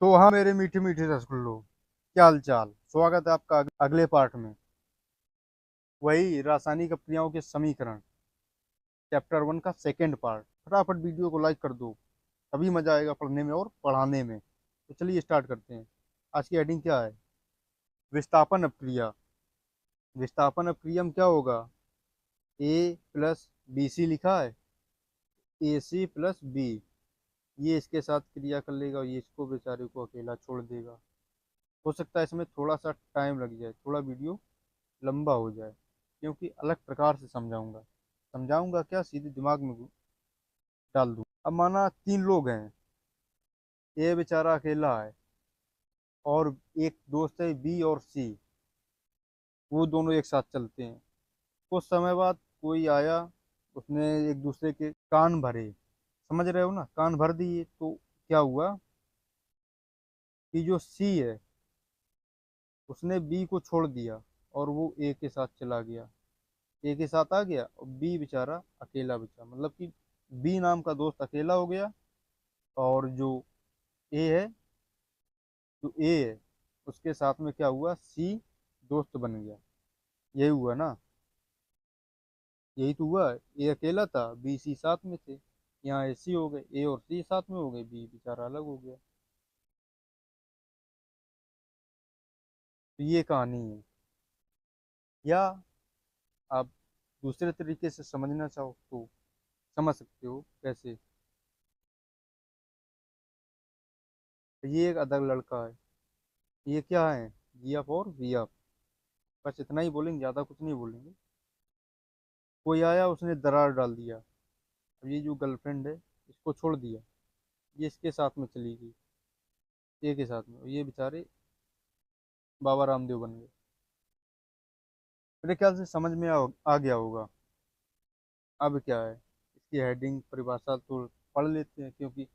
तो हाँ मेरे मीठे मीठे रसगुल्लो, क्या हाल चाल। स्वागत है आपका अगले पार्ट में। वही रासायनिक अपक्रियाओं के समीकरण, चैप्टर 1 का सेकंड पार्ट। फटाफट वीडियो को लाइक कर दो, तभी मजा आएगा पढ़ने में और पढ़ाने में। तो चलिए स्टार्ट करते हैं। आज की हेडिंग क्या है? विस्थापन अपक्रिया। विस्थापन अपक्रिया में क्या होगा? ए प्लस बी सी लिखा है, ए सी प्लस बी। ये इसके साथ क्रिया कर लेगा और ये इसको बेचारे को अकेला छोड़ देगा। हो सकता है इसमें थोड़ा सा टाइम लग जाए, थोड़ा वीडियो लंबा हो जाए, क्योंकि अलग प्रकार से समझाऊंगा। समझाऊंगा क्या, सीधे दिमाग में डाल दूं। अब माना तीन लोग हैं, ये बेचारा अकेला है और एक दोस्त है बी और सी। वो दोनों एक साथ चलते हैं। कुछ समय बाद कोई आया, उसने एक दूसरे के कान भरे। समझ रहे हो ना, कान भर दिए तो क्या हुआ कि जो सी है उसने बी को छोड़ दिया और वो ए के साथ चला गया। ए के साथ आ गया और बी बेचारा अकेला बचा, मतलब कि बी नाम का दोस्त अकेला हो गया। और जो ए है, जो ए है उसके साथ में क्या हुआ, सी दोस्त बन गया। यही हुआ ना, यही तो हुआ। ए अकेला था, बी सी साथ में थे। यहाँ ए सी हो गए, ए और सी साथ में हो गए, बी बेचारा अलग हो गया। तो ये कहानी है। या आप दूसरे तरीके से समझना चाहो तो समझ सकते हो कैसे। तो ये एक अदर लड़का है, ये क्या है, जी एफ और वी एफ। बस इतना ही बोलेंगे, ज़्यादा कुछ नहीं बोलेंगे। कोई आया, उसने दरार डाल दिया। अब ये जो गर्लफ्रेंड है इसको छोड़ दिया, ये इसके साथ में चली गई, ए के साथ में, और ये बेचारे बाबा रामदेव बन गए। मेरे ख्याल से समझ में आ गया होगा। अब क्या है, इसकी हेडिंग परिभाषा तो पढ़ लेते हैं, क्योंकि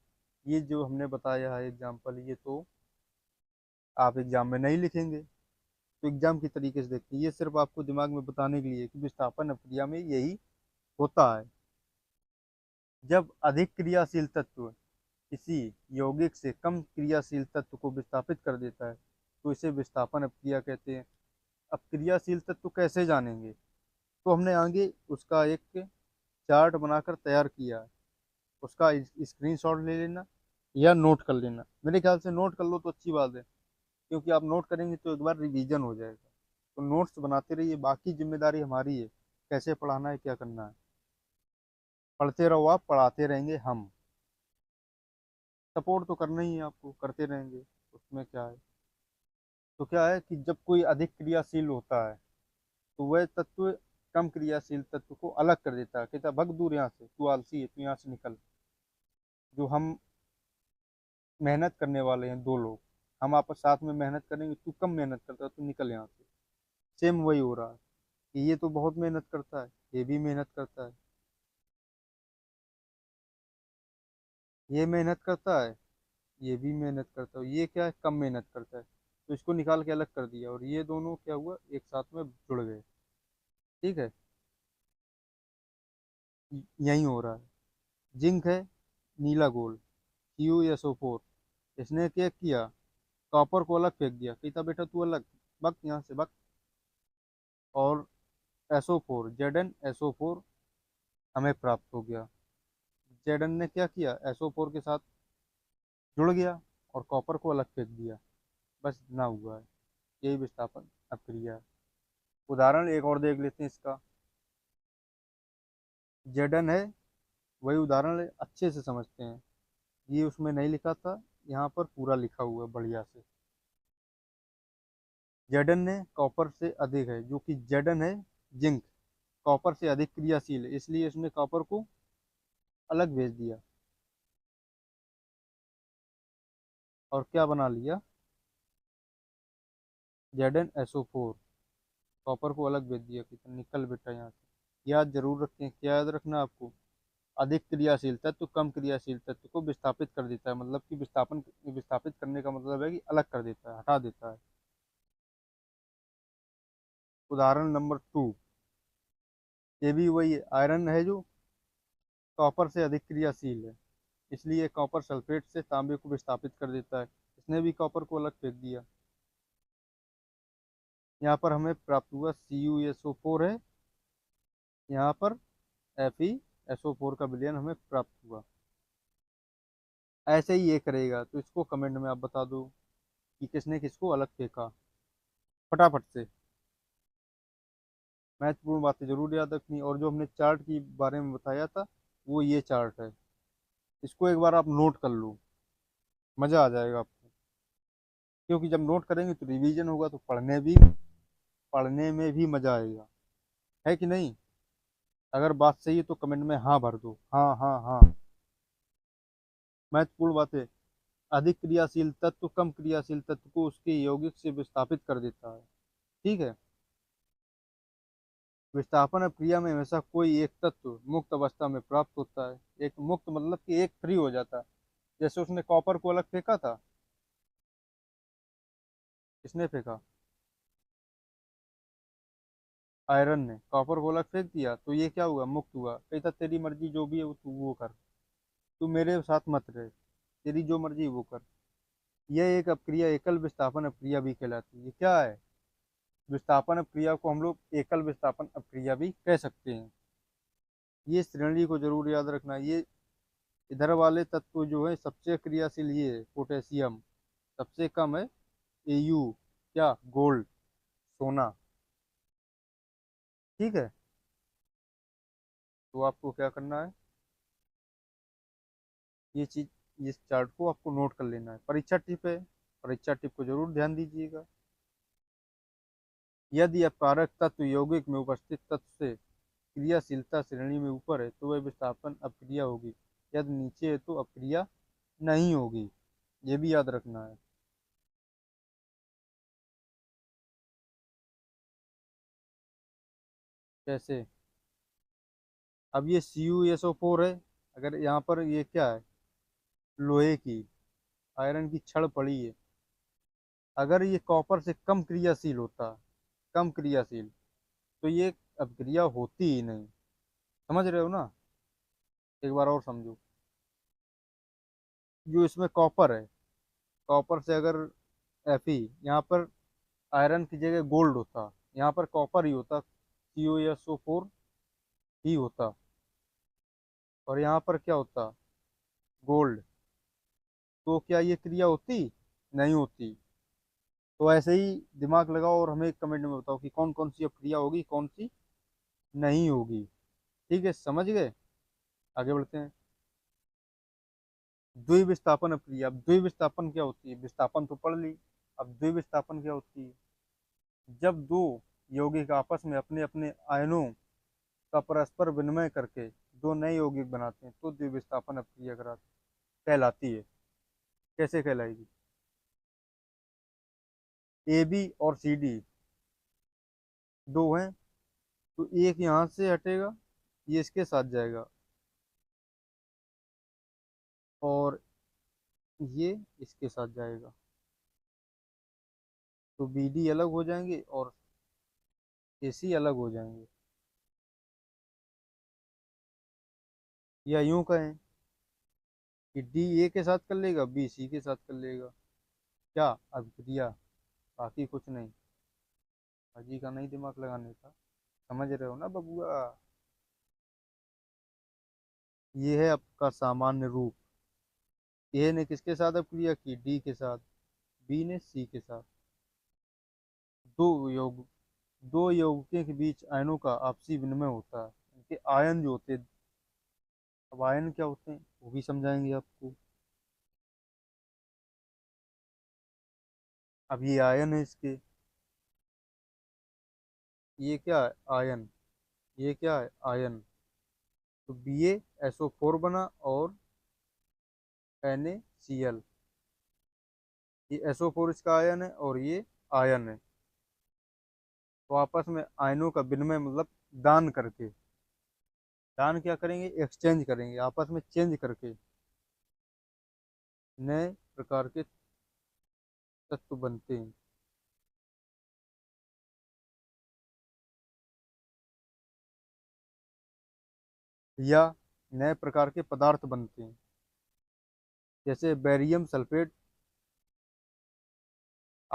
ये जो हमने बताया है एग्जाम्पल, ये तो आप एग्जाम में नहीं लिखेंगे। तो एग्जाम की तरीके से देखते हैं, ये सिर्फ आपको दिमाग में बताने के लिए कि विस्थापन अपक्रिया में यही होता है। जब अधिक क्रियाशील तत्व किसी यौगिक से कम क्रियाशील तत्व को विस्थापित कर देता है तो इसे विस्थापन अपक्रिया कहते हैं। अब क्रियाशील तत्व कैसे जानेंगे, तो हमने आगे उसका एक चार्ट बनाकर तैयार किया है। उसका स्क्रीनशॉट ले लेना या नोट कर लेना। मेरे ख्याल से नोट कर लो तो अच्छी बात है, क्योंकि आप नोट करेंगे तो एक बार रिवीजन हो जाएगा। तो नोट्स बनाते रहिए, बाकी जिम्मेदारी हमारी है, कैसे पढ़ाना है, क्या करना है। पढ़ते रहो आप, पढ़ाते रहेंगे हम। सपोर्ट तो करना ही है आपको, करते रहेंगे, उसमें क्या है। तो क्या है कि जब कोई अधिक क्रियाशील होता है तो वह तत्व कम क्रियाशील तत्व को अलग कर देता है। कहता है भग दूर यहाँ से, तू आलसी है, तू यहाँ से निकल। जो हम मेहनत करने वाले हैं दो लोग, हम आपस साथ में मेहनत करेंगे, तू कम मेहनत करता है, तू निकल यहाँ से। सेम वही हो रहा है कि ये तो बहुत मेहनत करता है, ये भी मेहनत करता है, ये मेहनत करता है, ये भी मेहनत करता है, ये क्या है, कम मेहनत करता है। तो इसको निकाल के अलग कर दिया और ये दोनों क्या हुआ, एक साथ में जुड़ गए। ठीक है, यही हो रहा है। जिंक है, नीला गोल्ड, CuSO4। इसने क्या किया, कॉपर को अलग फेंक दिया, कहता बेटा तू अलग, बक यहाँ से बक। और SO4, ZnSO4 हमें प्राप्त हो गया। Zn ने क्या किया, SO4 के साथ जुड़ गया और कॉपर को अलग फेंक दिया। बस इतना हुआ है, यही विस्थापन अपक्रिया है। उदाहरण एक और देख लेते हैं इसका। Zn है, वही उदाहरण है, अच्छे से समझते हैं। ये उसमें नहीं लिखा था, यहाँ पर पूरा लिखा हुआ है बढ़िया से। Zn ने कॉपर से अधिक है, जो कि Zn है जिंक, कॉपर से अधिक क्रियाशील है, इसलिए इसने कॉपर को अलग भेज दिया और क्या बना लिया, ZnSO4। कॉपर को अलग भेज दिया कि निकल बेटा यहाँ से। याद जरूर रखें, क्या याद रखना आपको, अधिक क्रियाशील तत्व कम क्रियाशील तत्व को विस्थापित कर देता है। मतलब कि विस्थापित करने का मतलब है कि अलग कर देता है, हटा देता है। उदाहरण नंबर 2, ये भी वही है, आयरन है जो कॉपर से अधिक क्रियाशील है, इसलिए कॉपर सल्फेट से तांबे को विस्थापित कर देता है। इसने भी कॉपर को अलग फेंक दिया। यहाँ पर हमें प्राप्त हुआ CuSO4 है, यहाँ पर FeSO4 का विलयन हमें प्राप्त हुआ। ऐसे ही ये करेगा, तो इसको कमेंट में आप बता दो कि किसने किसको अलग फेंका, फटाफट से। महत्वपूर्ण बातें जरूर याद रखनी। और जो हमने चार्ट की बारे में बताया था, वो ये चार्ट है, इसको एक बार आप नोट कर लो, मजा आ जाएगा आपको। क्योंकि जब नोट करेंगे तो रिवीजन होगा, तो पढ़ने में भी मजा आएगा, है कि नहीं? अगर बात सही है तो कमेंट में हाँ भर दो, हाँ हाँ हाँ। महत्वपूर्ण बातें। अधिक क्रियाशील तत्व कम क्रियाशील तत्व को उसके यौगिक से विस्थापित कर देता है। ठीक है। विस्थापन अपक्रिया में हमेशा कोई एक तत्व मुक्त अवस्था में प्राप्त होता है। एक मुक्त मतलब कि एक फ्री हो जाता है। जैसे उसने कॉपर को अलग फेंका था, किसने फेंका? आयरन ने कॉपर को अलग फेंक दिया, तो ये क्या हुआ? मुक्त हुआ। कहता तेरी मर्जी जो भी है वो तू वो कर, तू मेरे साथ मत रहे, तेरी जो मर्जी वो कर। यह एक अपक्रिया एकल विस्थापन अपक्रिया भी कहलाती है। ये क्या है? विस्थापन अपक्रिया को हम लोग एकल विस्थापन अपक्रिया भी कह सकते हैं। ये श्रेणी को जरूर याद रखना। ये इधर वाले तत्व जो है सबसे क्रियाशील ये है पोटेशियम, सबसे कम है Au, क्या? गोल्ड, सोना। ठीक है। तो आपको क्या करना है, ये चीज, इस चार्ट को आपको नोट कर लेना है। परीक्षा टिप है, परीक्षा टिप को जरूर ध्यान दीजिएगा। यदि अपकारक तत्व यौगिक में उपस्थित तत्व से क्रियाशीलता श्रेणी में ऊपर है तो वह विस्थापन अपक्रिया होगी, यदि नीचे है तो अपक्रिया नहीं होगी। ये भी याद रखना है। कैसे? अब ये CuSO4 है, अगर यहाँ पर ये क्या है, लोहे की, आयरन की छड़ पड़ी है। अगर ये कॉपर से कम क्रियाशील होता, कम क्रियाशील, तो ये अपक्रिया होती ही नहीं। समझ रहे हो ना? एक बार और समझो। जो इसमें कॉपर है, कॉपर से अगर Fe, यहाँ पर आयरन की जगह गोल्ड होता, यहाँ पर कॉपर ही होता, CuSO4 ही होता, और यहाँ पर क्या होता? गोल्ड। तो क्या ये क्रिया होती? नहीं होती। तो ऐसे ही दिमाग लगाओ और हमें कमेंट में बताओ कि कौन कौन सी अपक्रिया होगी, कौन सी नहीं होगी। ठीक है, समझ गए? आगे बढ़ते हैं। द्विविस्थापन अपक्रिया। अब द्विविस्थापन क्या होती है? विस्थापन तो पढ़ ली, अब द्विविस्थापन क्या होती है? जब दो यौगिक आपस में अपने अपने आयनों का परस्पर विनिमय करके दो नए यौगिक बनाते हैं तो द्विविस्थापन अपक्रिया कहलाती है। कैसे कहलाएगी? AB और CD दो हैं, तो एक यहाँ से हटेगा, ये इसके साथ जाएगा, और ये इसके साथ जाएगा, तो BD अलग हो जाएंगे और AC अलग हो जाएंगे। या यूं कहें कि D A के साथ कर लेगा, B C के साथ कर लेगा। क्या? अभिक्रिया, बाकी कुछ नहीं। अजी का नहीं दिमाग लगाने का, समझ रहे हो ना बबुआ? ये है आपका सामान्य रूप। A ने किसके साथ अभिक्रिया की? D के साथ। B ने C के साथ। दो योग दो यौगिकों के बीच आयनों का आपसी विनिमय होता है। इनके आयन जो होते हैं, अब आयन क्या होते हैं वो भी समझाएंगे आपको। अब ये आयन है इसके, ये क्या है? आयन। ये क्या है? आयन। तो BaSO4 बना और NaCl। ये SO4 इसका आयन है और ये आयन है। तो आपस में आयनों का विनिमय मतलब दान करके, दान क्या करेंगे? एक्सचेंज करेंगे, आपस में चेंज करके नए प्रकार के तत्व बनते हैं। या नए प्रकार के पदार्थ बनते हैं। जैसे बेरियम सल्फेट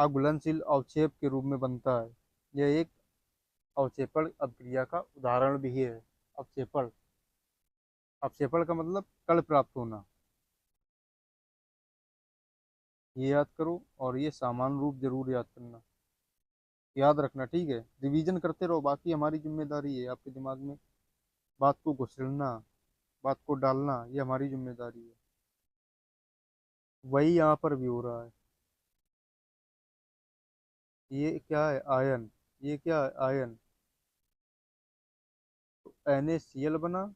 अघुलनशील अवक्षेप के रूप में बनता है। यह एक अवक्षेपण अभिक्रिया का उदाहरण भी है। अवक्षेपण, अवक्षेपण का मतलब कण प्राप्त होना, ये याद करो। और ये सामान्य रूप जरूर याद करना, याद रखना, ठीक है। रिवीजन करते रहो, बाकी हमारी जिम्मेदारी है आपके दिमाग में बात को घुसेड़ना, बात को डालना, ये हमारी जिम्मेदारी है। वही यहाँ पर भी हो रहा है। ये क्या है? आयन। ये क्या है? आयन। तो NaCl बना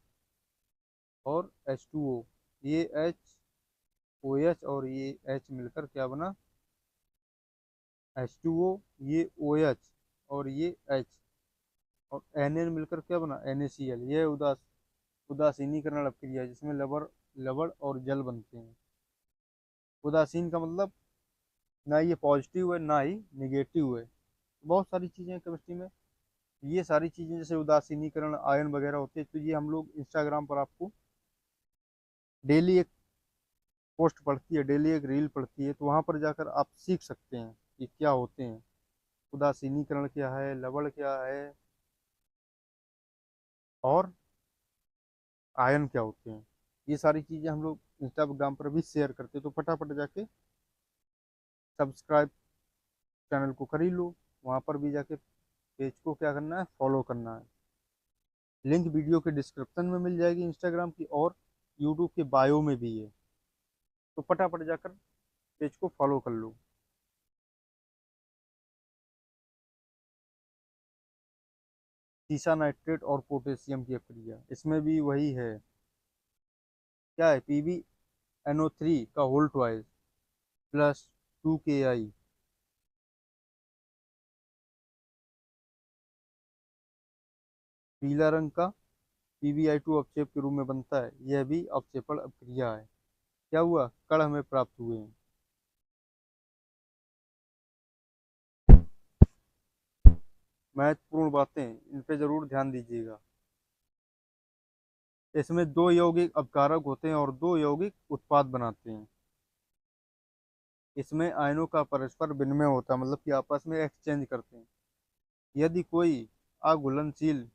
और H2O, ये OH और ये H मिलकर क्या बना? H2O, ये OH और ये H और Na मिलकर क्या बना? NaCl। ये उदासीनीकरण अभिक्रिया है, जिसमें लवण लवण और जल बनते हैं। उदासीन का मतलब ना ये पॉजिटिव है ना ही निगेटिव है। बहुत सारी चीजें हैं केमिस्ट्री में, ये सारी चीजें जैसे उदासीनीकरण आयन वगैरह होते हैं, तो ये हम लोग इंस्टाग्राम पर आपको डेली एक पोस्ट पड़ती है, डेली एक रील पड़ती है, तो वहां पर जाकर आप सीख सकते हैं कि क्या होते हैं, उदासीनीकरण क्या है, लवण क्या है, और आयन क्या होते हैं। ये सारी चीजें हम लोग इंस्टाग्राम पर भी शेयर करते हैं, तो फटाफट जाके सब्सक्राइब चैनल को कर ही लो। वहां पर भी जाके पेज को क्या करना है? फॉलो करना है। लिंक वीडियो के डिस्क्रिप्शन में मिल जाएगी इंस्टाग्राम की, और यूट्यूब के बायो में भी है, तो फटाफट जाकर पेज को फॉलो कर लो। सीसा नाइट्रेट और पोटेशियम की अभिक्रिया, इसमें भी वही है। क्या है? PbNO3 का होल ट्वाइस प्लस 2Ki, पीला रंग का PbI2 अवक्षेप के रूप में बनता है। यह भी अवक्षेपण अभिक्रिया है। क्या हुआ? कण हमें प्राप्त हुए हैं। महत्वपूर्ण बातें, इन पे जरूर ध्यान दीजिएगा। इसमें दो यौगिक अपकारक होते हैं और दो यौगिक उत्पाद बनाते हैं। इसमें आयनों का परस्पर विनिमय होता है, मतलब कि आपस में एक्सचेंज करते हैं। यदि कोई अघुलनशील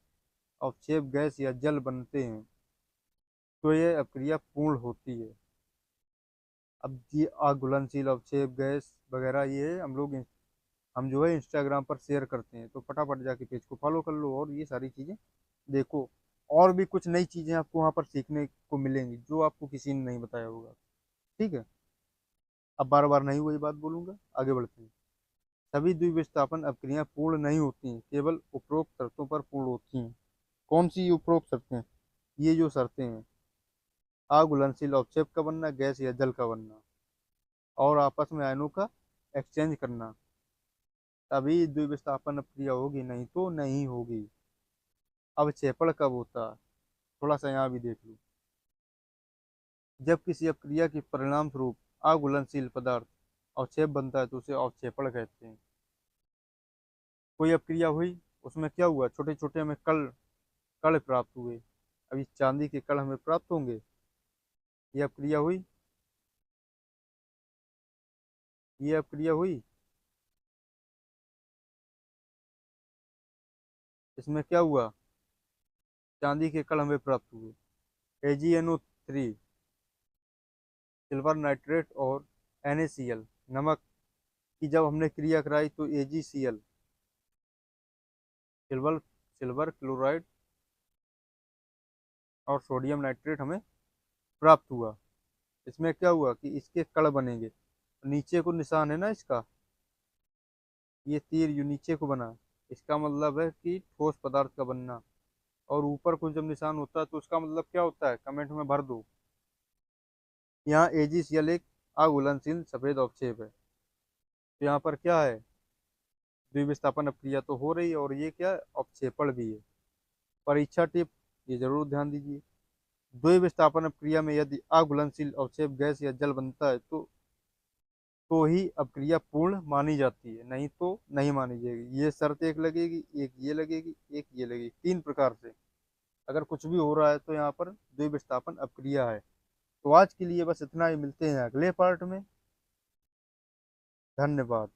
अवक्षेप गैस या जल बनते हैं तो यह अभिक्रिया पूर्ण होती है। अब ये अघुलनशील अवक्षेप गैस वगैरह ये हम जो है इंस्टाग्राम पर शेयर करते हैं, तो फटाफट जाके पेज को फॉलो कर लो और ये सारी चीज़ें देखो। और भी कुछ नई चीज़ें आपको वहाँ पर सीखने को मिलेंगी जो आपको किसी ने नहीं बताया होगा, ठीक है। अब बार बार नहीं वही बात बोलूंगा, आगे बढ़ते हैं। सभी द्विविस्थापन अभिक्रियाएं पूर्ण नहीं होती हैं, केवल उपरोक्त शर्तों पर पूर्ण होती हैं। कौन सी उपरोक्त शर्तें? ये जो शर्तें हैं, अघुलनशील अवक्षेप का बनना, गैस या जल का बनना, और आपस में आयनों का एक्सचेंज करना, तभी द्विविस्थापन अभिक्रिया होगी, नहीं तो नहीं होगी। अवक्षेपण कब होता है? थोड़ा सा यहाँ भी देख लो। जब किसी अभिक्रिया के परिणाम स्वरूप अघुलनशील पदार्थ अवक्षेप बनता है तो उसे अवक्षेपण कहते हैं। कोई अभिक्रिया हुई, उसमें क्या हुआ? छोटे छोटे हमें कण कण प्राप्त हुए। अभी चांदी के कण हमें प्राप्त होंगे। ये अभिक्रिया हुई, ये अभिक्रिया हुई, इसमें क्या हुआ? चांदी के कण हमें प्राप्त हुए। AgNO3, सिल्वर नाइट्रेट और NaCl, नमक की जब हमने क्रिया कराई तो AgCl, सिल्वर सिल्वर क्लोराइड और सोडियम नाइट्रेट हमें प्राप्त हुआ। इसमें क्या हुआ कि इसके कण बनेंगे। नीचे को निशान है ना इसका, ये तीर जो नीचे को बना, इसका मतलब है कि ठोस पदार्थ का बनना। और ऊपर को जब निशान होता है तो उसका मतलब क्या होता है? कमेंट में भर दो। यहाँ AgCl एक अघुलनशील सफेद अवक्षेप है, तो यहाँ पर क्या है? द्विविस्थापन अभिक्रिया तो हो रही है और ये क्या है? अवक्षेपण भी है। परीक्षा टिप, ये जरूर ध्यान दीजिए। द्विविस्थापन अभिक्रिया में यदि अघुलनशील अवक्षेप गैस या जल बनता है तो ही अभिक्रिया पूर्ण मानी जाती है, नहीं तो नहीं मानी जाएगी। ये शर्त एक लगेगी, एक ये लगेगी, एक ये लगेगी, तीन प्रकार से अगर कुछ भी हो रहा है तो यहाँ पर द्विविस्थापन अभिक्रिया है। तो आज के लिए बस इतना ही, मिलते हैं अगले पार्ट में। धन्यवाद।